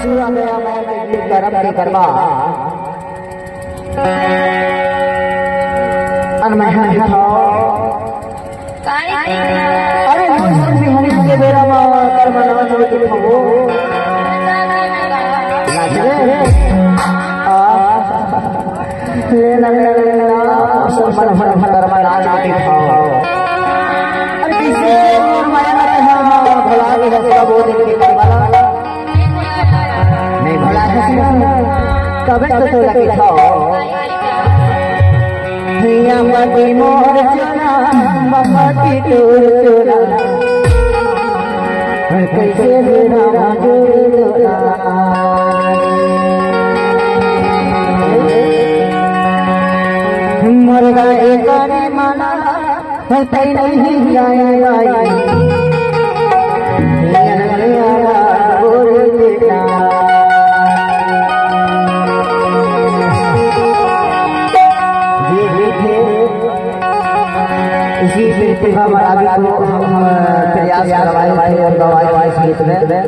सुना गया मैं करम के करवा अनमहन दिखाओ अरे बिहारी के बेरा में कर्म नवन दिखाओ ले मन मन कर्म नाच दिखाओ अरे किसे माया न भला के सब वो दिन के करवाला नहीं भला है तबे तो लगे खाओ हिया मती मोर चोरा मती तोर चोरा कैसे मेरा जोड़ा मुर्गा एक माला तई नहीं आए आई इसी प्रतिभा हमारा प्रयास करवाए थे और गवाए इस गीत में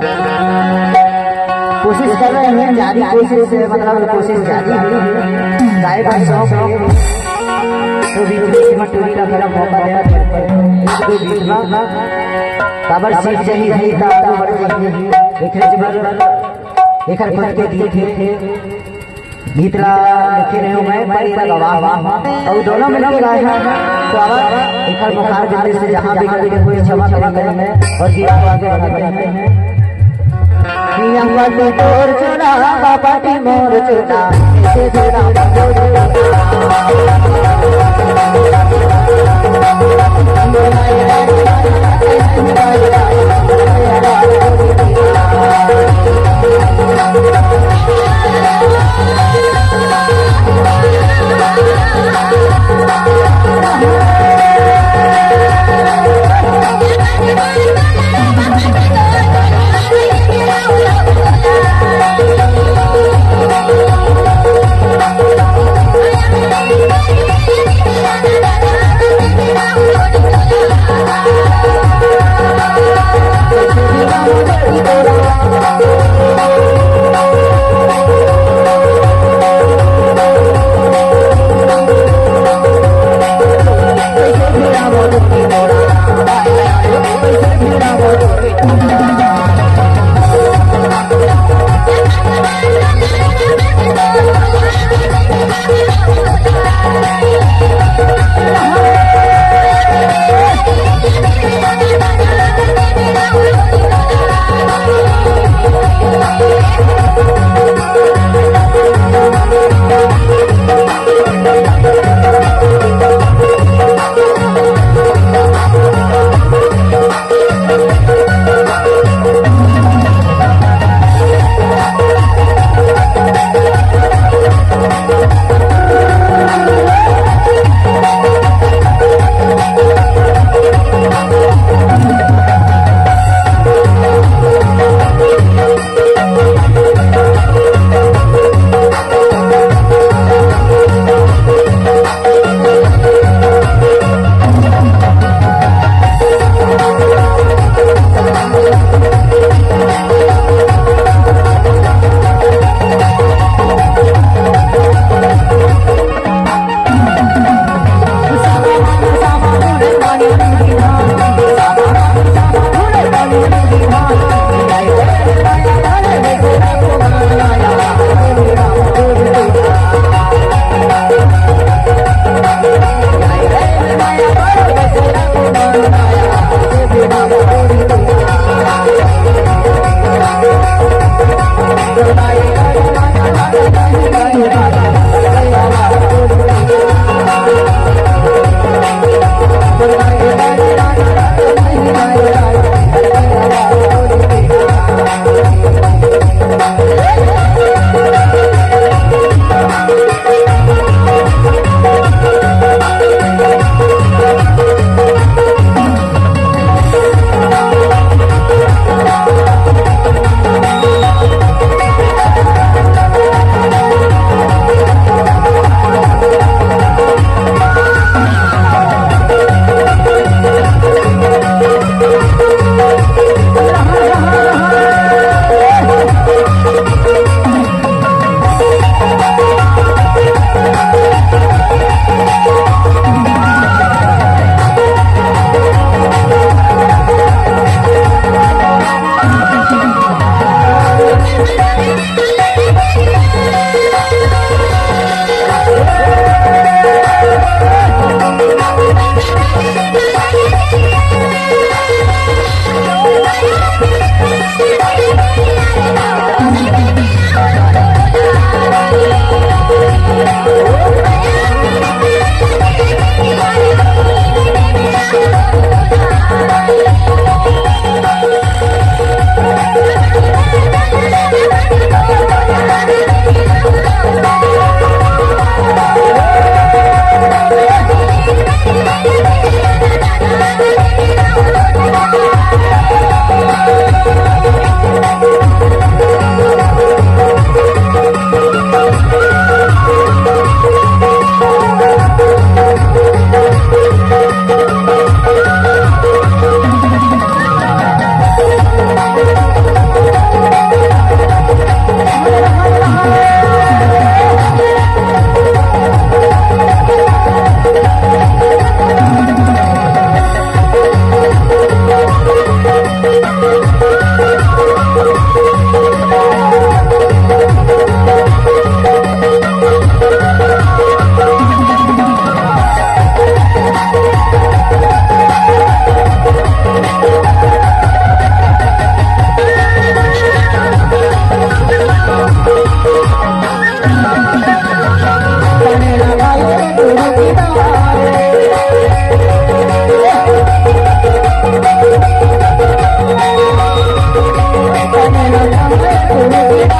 कोशिश कर रहे हैं जारी कोशिश से मतलब कोशिश जारी है गाय भाई शौक तो भी मटोरी का मेरा मौका देना इसको बीतना काबर सीख जही रही था तो बड़े देखे जबर देखर खुद के दिए थे गीतला लिखे रहे मैं परी का गवाह और दोनों मिलकर गाए हैं तो आवाज देखर बुखार जल्दी से जहां भी कभी कोई क्षमा करें मैं और गीत आगे बढ़ाते हैं पिया मत तोर चोरा बाबा की मोर चोरा से चोरा Oh,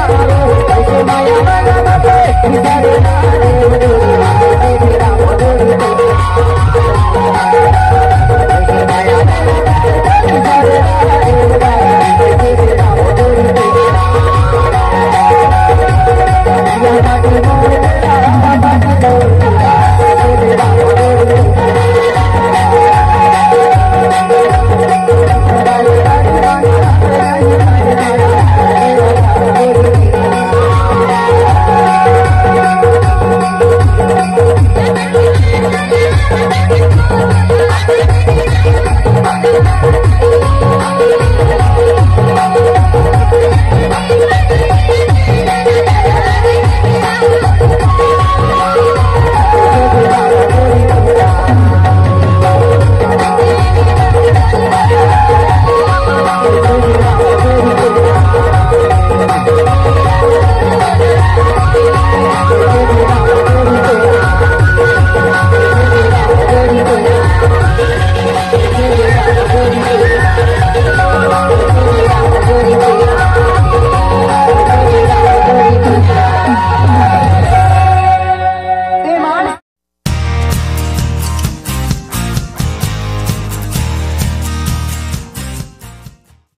मारो